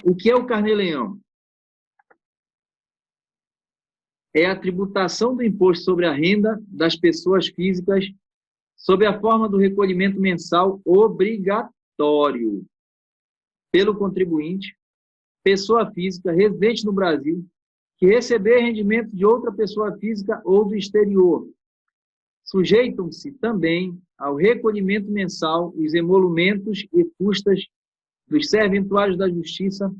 O que é o Carnê-Leão? É a tributação do imposto sobre a renda das pessoas físicas sob a forma do recolhimento mensal obrigatório pelo contribuinte, pessoa física residente no Brasil, que receber rendimento de outra pessoa física ou do exterior. Sujeitam-se também ao recolhimento mensal os emolumentos e custas dos serventuários da Justiça,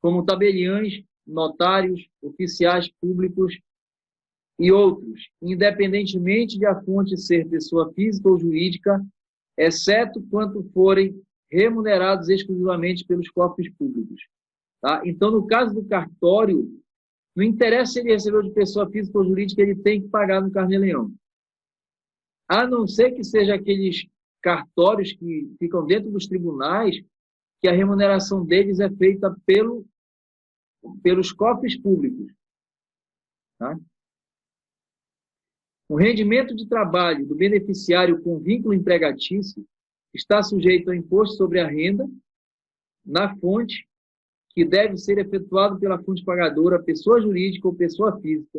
como tabeliães, notários, oficiais públicos e outros, independentemente de a fonte ser pessoa física ou jurídica, exceto quanto forem remunerados exclusivamente pelos cofres públicos. Tá? Então, no caso do cartório, não interessa se ele recebeu de pessoa física ou jurídica, ele tem que pagar no Carnê-Leão. A não ser que seja aqueles cartórios que ficam dentro dos tribunais, que a remuneração deles é feita pelos cofres públicos. Tá? O rendimento de trabalho do beneficiário com vínculo empregatício está sujeito ao imposto sobre a renda na fonte, que deve ser efetuado pela fonte pagadora, pessoa jurídica ou pessoa física,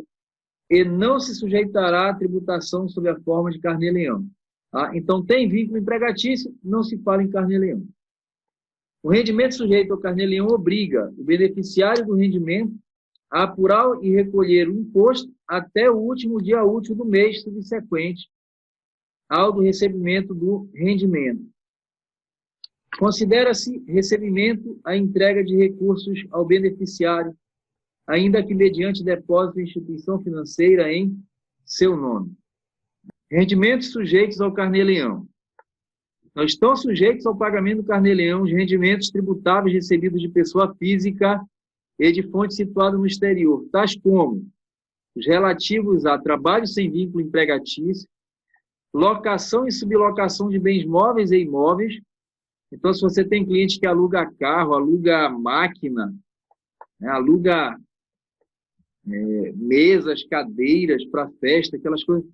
e não se sujeitará à tributação sob a forma de Carnê-Leão. Tá? Então, tem vínculo empregatício, não se fala em Carnê-Leão. O rendimento sujeito ao Carnê-Leão obriga o beneficiário do rendimento a apurar e recolher o imposto até o último dia útil do mês subsequente ao do recebimento do rendimento. Considera-se recebimento a entrega de recursos ao beneficiário, ainda que mediante depósito em instituição financeira em seu nome. Rendimentos sujeitos ao Carnê-Leão. Não estão sujeitos ao pagamento do Carnê-Leão os rendimentos tributáveis recebidos de pessoa física e de fonte situada no exterior, tais como os relativos a trabalho sem vínculo empregatício, locação e sublocação de bens móveis e imóveis. Então, se você tem cliente que aluga carro, aluga máquina, né, aluga mesas, cadeiras para festa, aquelas coisas,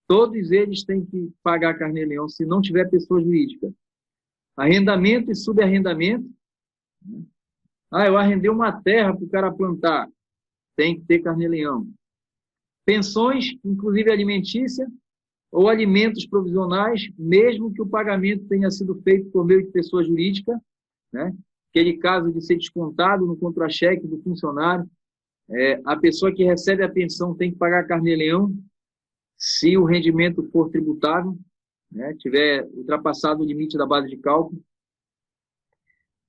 todos eles têm que pagar Carnê-Leão se não tiver pessoa jurídica. Arrendamento e subarrendamento. Eu arrendei uma terra para o cara plantar. Tem que ter Carnê-Leão. Pensões, inclusive alimentícia, ou alimentos provisionais, mesmo que o pagamento tenha sido feito por meio de pessoa jurídica, né? Aquele caso de ser descontado no contra-cheque do funcionário, a pessoa que recebe a pensão tem que pagar Carnê-Leão se o rendimento for tributável, né? Tiver ultrapassado o limite da base de cálculo.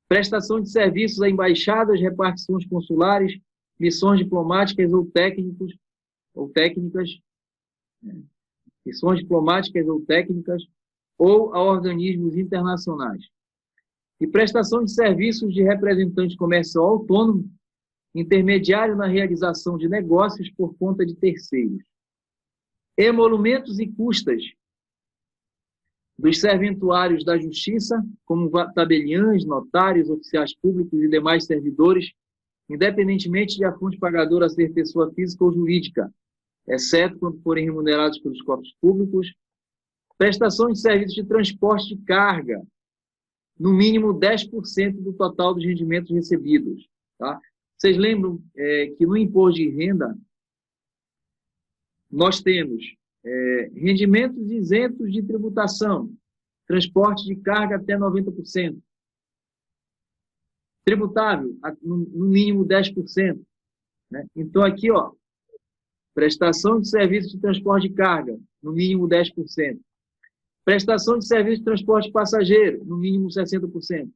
Prestação de serviços a embaixadas, repartições consulares, missões diplomáticas ou técnicas, missões diplomáticas ou técnicas, ou a organismos internacionais. E prestação de serviços de representante comercial autônomo, intermediário na realização de negócios por conta de terceiros. Emolumentos e custas dos serventuários da Justiça, como tabeliães, notários, oficiais públicos e demais servidores, independentemente de a fonte pagadora ser pessoa física ou jurídica, exceto quando forem remunerados pelos cofres públicos. Prestação de serviços de transporte de carga, no mínimo 10% do total dos rendimentos recebidos. Tá? Vocês lembram que no imposto de renda, nós temos rendimentos isentos de tributação, transporte de carga até 90%, tributável no mínimo 10%. Né? Então, aqui, ó, prestação de serviço de transporte de carga, no mínimo 10%. Prestação de serviço de transporte passageiro, no mínimo 60%.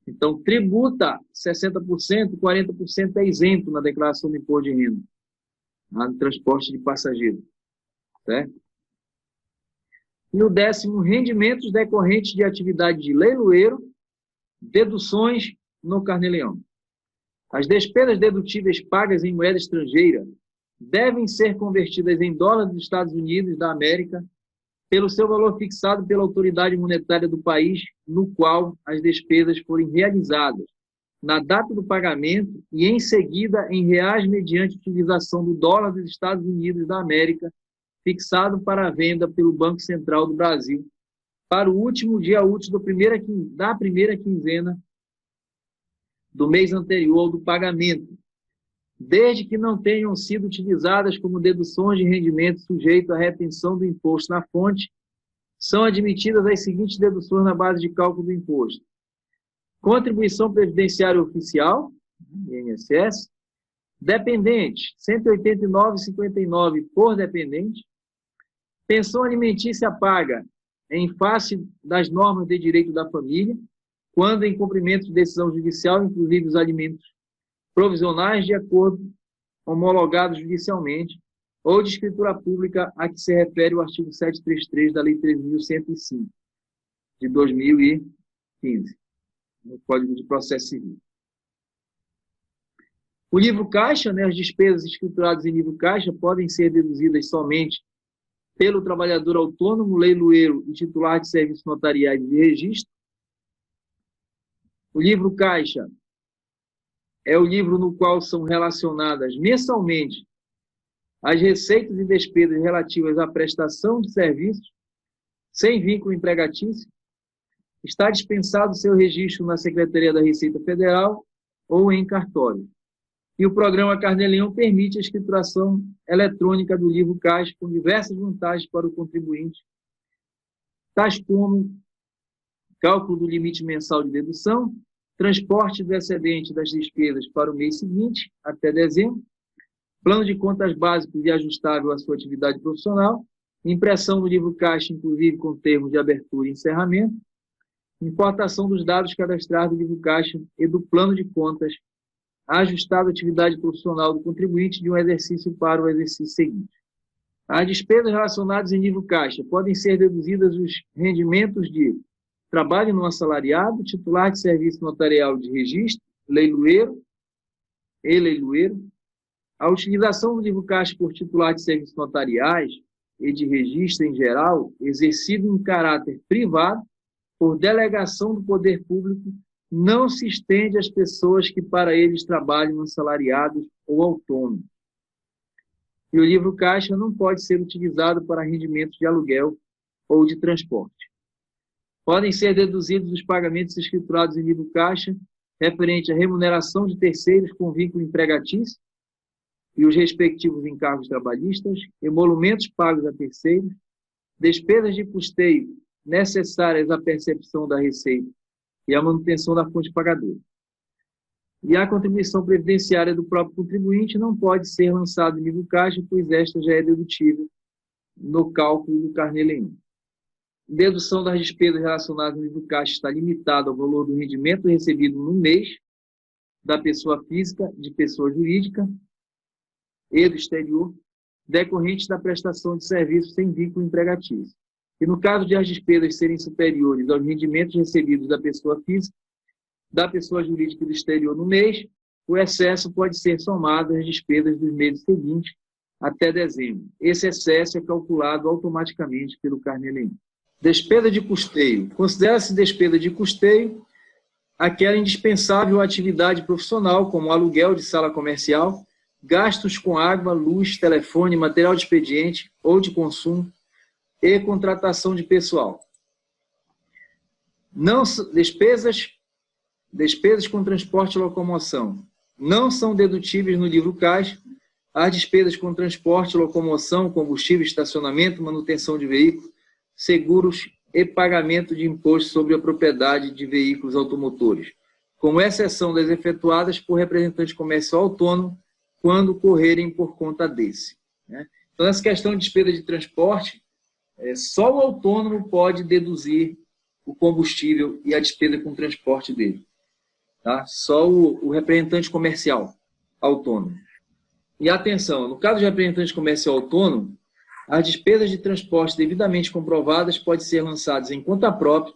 Então, tributa 60%, 40% é isento na declaração do imposto de renda, no transporte de passageiro. Certo? E o 10º, rendimentos decorrentes de atividade de leiloeiro, deduções no Carnê-Leão. As despesas dedutíveis pagas em moeda estrangeira devem ser convertidas em dólares dos Estados Unidos da América pelo seu valor fixado pela autoridade monetária do país no qual as despesas forem realizadas, na data do pagamento e em seguida em reais mediante utilização do dólar dos Estados Unidos da América, fixado para a venda pelo Banco Central do Brasil, para o último dia útil da primeira quinzena do mês anterior ao do pagamento, desde que não tenham sido utilizadas como deduções de rendimento sujeito à retenção do imposto na fonte, são admitidas as seguintes deduções na base de cálculo do imposto: contribuição previdenciária oficial, INSS, dependente, R$ 189,59 por dependente, pensão alimentícia paga em face das normas de direito da família, quando em cumprimento de decisão judicial, inclusive os alimentos provisionais de acordo homologados judicialmente, ou de escritura pública a que se refere o artigo 733 da Lei 3.105, de 2015, no Código de Processo Civil. O livro caixa, as despesas escrituradas em livro caixa podem ser deduzidas somente pelo trabalhador autônomo, leiloeiro e titular de serviços notariais de registro. O livro caixa é o livro no qual são relacionadas mensalmente as receitas e despesas relativas à prestação de serviços, sem vínculo empregatício. Está dispensado seu registro na Secretaria da Receita Federal ou em cartório. E o programa Carnê-Leão permite a escrituração eletrônica do livro caixa com diversas vantagens para o contribuinte, tais como cálculo do limite mensal de dedução, transporte do excedente das despesas para o mês seguinte, até dezembro, plano de contas básicos e ajustável à sua atividade profissional, impressão do livro caixa, inclusive com termos de abertura e encerramento, importação dos dados cadastrados do livro caixa e do plano de contas ajustado à atividade profissional do contribuinte de um exercício para o exercício seguinte. As despesas relacionadas em livro caixa podem ser deduzidas os rendimentos de trabalho não assalariado, titular de serviço notarial de registro, leiloeiro e leiloeiro, a utilização do livro caixa por titular de serviços notariais e de registro em geral, exercido em caráter privado, por delegação do poder público, não se estende às pessoas que para eles trabalham assalariados ou autônomos. E o livro caixa não pode ser utilizado para rendimentos de aluguel ou de transporte. Podem ser deduzidos os pagamentos escriturados em livro caixa referente à remuneração de terceiros com vínculo empregatício e os respectivos encargos trabalhistas, emolumentos pagos a terceiros, despesas de custeio necessárias à percepção da receita e à manutenção da fonte pagadora. E a contribuição previdenciária do próprio contribuinte não pode ser lançada em livro caixa, pois esta já é dedutível no cálculo do Carnê-Leão. Dedução das despesas relacionadas no livro caixa está limitada ao valor do rendimento recebido no mês da pessoa física, de pessoa jurídica e do exterior, decorrentes da prestação de serviços sem vínculo empregatício. E no caso de as despesas serem superiores aos rendimentos recebidos da pessoa física, da pessoa jurídica e do exterior no mês, o excesso pode ser somado às despesas dos meses seguintes até dezembro. Esse excesso é calculado automaticamente pelo Carnê-Leão. Despesa de custeio. Considera-se despesa de custeio aquela indispensável à atividade profissional, como aluguel de sala comercial, gastos com água, luz, telefone, material de expediente ou de consumo e contratação de pessoal. Não, despesas com transporte e locomoção não são dedutíveis no livro caixa. As despesas com transporte, locomoção, combustível, estacionamento, manutenção de veículos, seguros e pagamento de imposto sobre a propriedade de veículos automotores, com exceção das efetuadas por representante comercial autônomo, quando correrem por conta desse. Então, essa questão de despesa de transporte, só o autônomo pode deduzir o combustível e a despesa com transporte dele. Tá? Só o representante comercial autônomo. E atenção, no caso de representante comercial autônomo, as despesas de transporte devidamente comprovadas podem ser lançadas em conta própria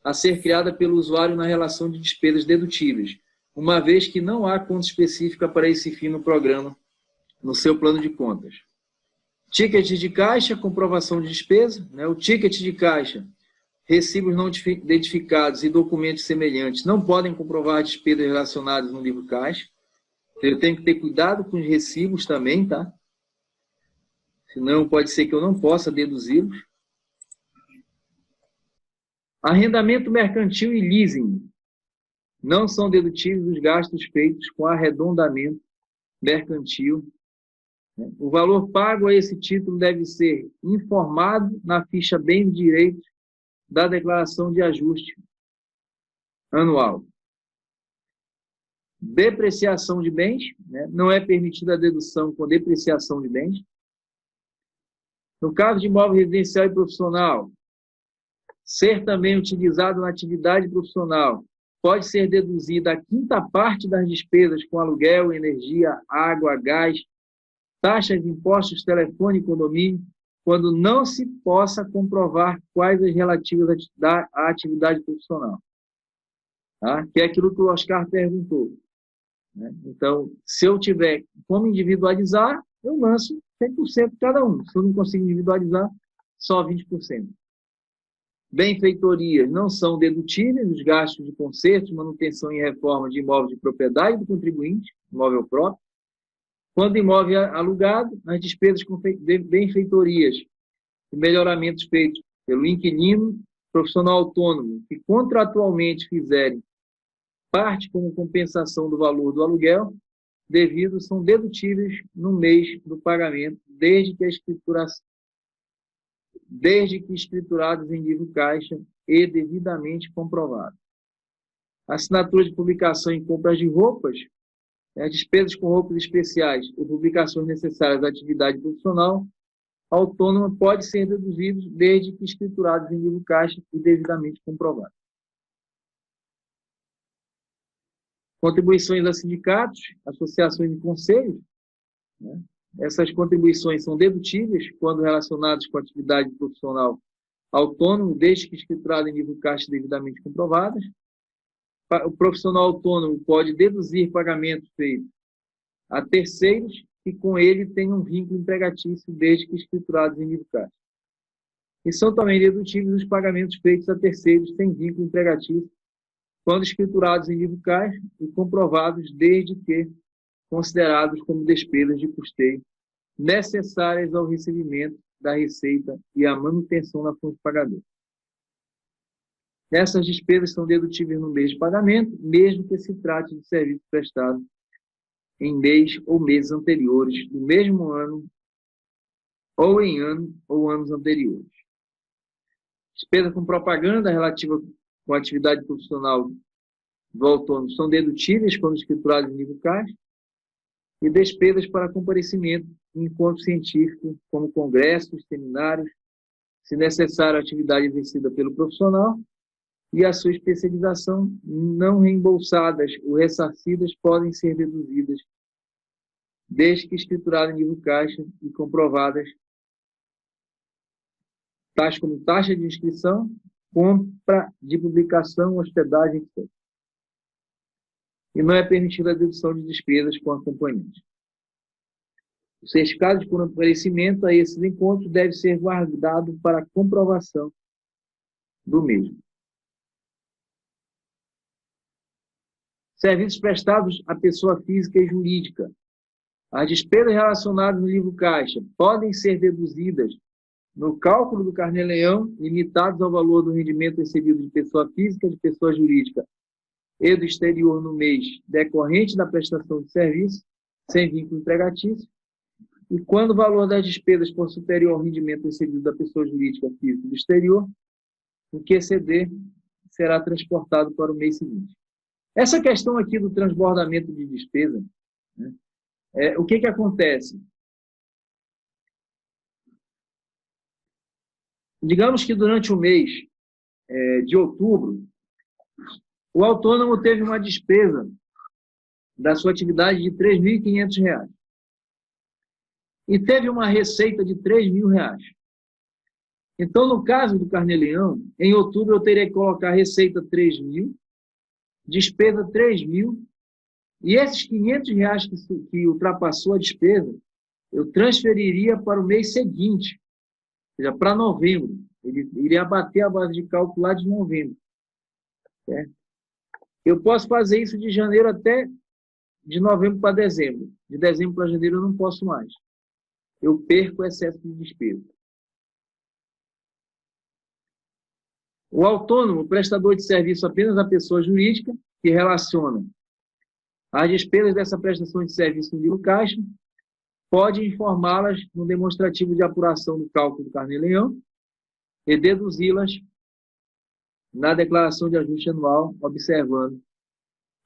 a ser criada pelo usuário na relação de despesas dedutíveis, uma vez que não há conta específica para esse fim no programa, no seu plano de contas. Ticket de caixa, comprovação de despesa. O ticket de caixa, recibos não identificados e documentos semelhantes não podem comprovar despesas relacionadas no livro caixa. Eu tenho que ter cuidado com os recibos também, tá? Senão pode ser que eu não possa deduzi-los. Arrendamento mercantil e leasing. Não são dedutíveis os gastos feitos com arredondamento mercantil. O valor pago a esse título deve ser informado na ficha bens e direitos da declaração de ajuste anual. Depreciação de bens, não é permitida a dedução com depreciação de bens. No caso de imóvel residencial e profissional, ser também utilizado na atividade profissional, pode ser deduzida a quinta parte das despesas com aluguel, energia, água, gás, taxas, impostos, telefone e condomínio, quando não se possa comprovar quais as relativas à atividade profissional. Tá? Que é aquilo que o Oscar perguntou. Então, se eu tiver como individualizar, eu lanço 100% cada um. Se eu não consigo individualizar, só 20%. Benfeitorias não são dedutíveis os gastos de conserto, manutenção e reforma de imóvel de propriedade do contribuinte, imóvel próprio. Quando imóvel é alugado, as despesas com benfeitorias e melhoramentos feitos pelo inquilino, profissional autônomo, que contratualmente fizerem parte como compensação do valor do aluguel devido, são dedutíveis no mês do pagamento, desde que escriturados em livro caixa e devidamente comprovados. Assinatura de publicação em compras de roupas, as despesas com roupas especiais e publicações necessárias à atividade profissional autônoma pode ser deduzidos desde que escriturados em livro caixa e devidamente comprovados. Contribuições a sindicatos, associações e conselhos, essas contribuições são dedutíveis quando relacionadas com a atividade profissional autônomo, desde que escriturado em livro caixa e devidamente comprovadas. O profissional autônomo pode deduzir pagamentos feitos a terceiros que com ele tenham um vínculo empregatício desde que escriturados em livro caixa. E são também dedutíveis os pagamentos feitos a terceiros sem vínculo empregatício quando escriturados em livro caixa e comprovados desde que considerados como despesas de custeio necessárias ao recebimento da receita e à manutenção da fonte pagadora. Essas despesas são dedutíveis no mês de pagamento, mesmo que se trate de serviço prestado em mês ou meses anteriores do mesmo ano ou em ano ou anos anteriores. Despesas com propaganda relativa com a atividade profissional do autônomo são dedutíveis quando escriturados em livro caixa, e despesas para comparecimento em encontro científico, como congressos, seminários, se necessário a atividade exercida pelo profissional, e a sua especialização não reembolsadas ou ressarcidas podem ser deduzidas desde que escrituradas em livro caixa e comprovadas, tais como taxa de inscrição, compra de publicação, hospedagem, etc. E não é permitida a dedução de despesas com acompanhante. O certificado de comparecimento a esses encontros deve ser guardado para comprovação do mesmo. Serviços prestados à pessoa física e jurídica. As despesas relacionadas no livro caixa podem ser deduzidas no cálculo do carnê-leão, limitados ao valor do rendimento recebido de pessoa física, de pessoa jurídica e do exterior no mês decorrente da prestação de serviço, sem vínculo empregatício, e quando o valor das despesas for superior ao rendimento recebido da pessoa jurídica física do exterior, o que exceder será transportado para o mês seguinte. Essa questão aqui do transbordamento de despesa, o que acontece? Digamos que durante o mês de outubro, o autônomo teve uma despesa da sua atividade de R$ 3.500 e teve uma receita de R$ 3.000. Então, no caso do carnê-leão, em outubro eu teria que colocar receita 3.000, despesa 3.000, e esses R$ 500 que ultrapassou a despesa, eu transferiria para o mês seguinte, ou seja, para novembro. Ele iria abater a base de cálculo lá de novembro. Certo? Eu posso fazer isso de janeiro até de novembro para dezembro. De dezembro para janeiro eu não posso mais. Eu perco o excesso de despesa. O autônomo, prestador de serviço apenas à pessoa jurídica, que relaciona as despesas dessa prestação de serviço no livro caixa, pode informá-las no demonstrativo de apuração do cálculo do Carnê-Leão e deduzi-las na declaração de ajuste anual, observando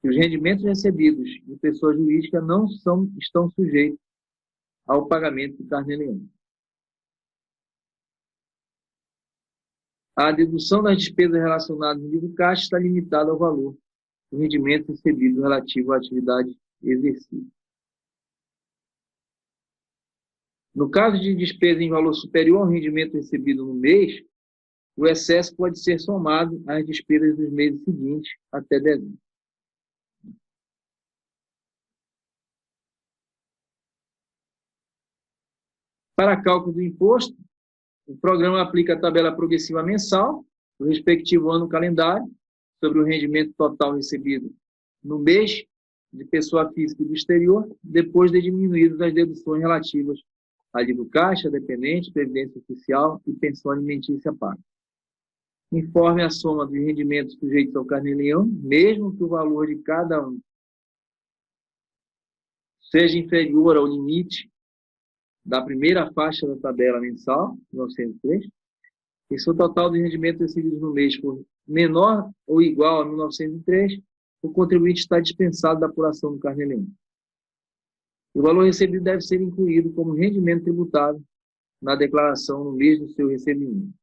que os rendimentos recebidos de pessoa jurídica não estão sujeitos ao pagamento do Carnê-Leão. A dedução das despesas relacionadas no livro caixa está limitada ao valor do rendimento recebido relativo à atividade exercida. No caso de despesa em valor superior ao rendimento recebido no mês, o excesso pode ser somado às despesas dos meses seguintes até dezembro. Para cálculo do imposto, o programa aplica a tabela progressiva mensal do respectivo ano calendário sobre o rendimento total recebido no mês de pessoa física do exterior, depois de diminuídas as deduções relativas a livro caixa, dependente, previdência oficial e pensão alimentícia paga. Informe a soma dos rendimentos sujeitos ao Carnê-Leão, mesmo que o valor de cada um seja inferior ao limite da primeira faixa da tabela mensal, 1903, e se o total de rendimentos recebidos no mês for menor ou igual a 1903, o contribuinte está dispensado da apuração do Carnê-Leão. O valor recebido deve ser incluído como rendimento tributável na declaração no mês do seu recebimento.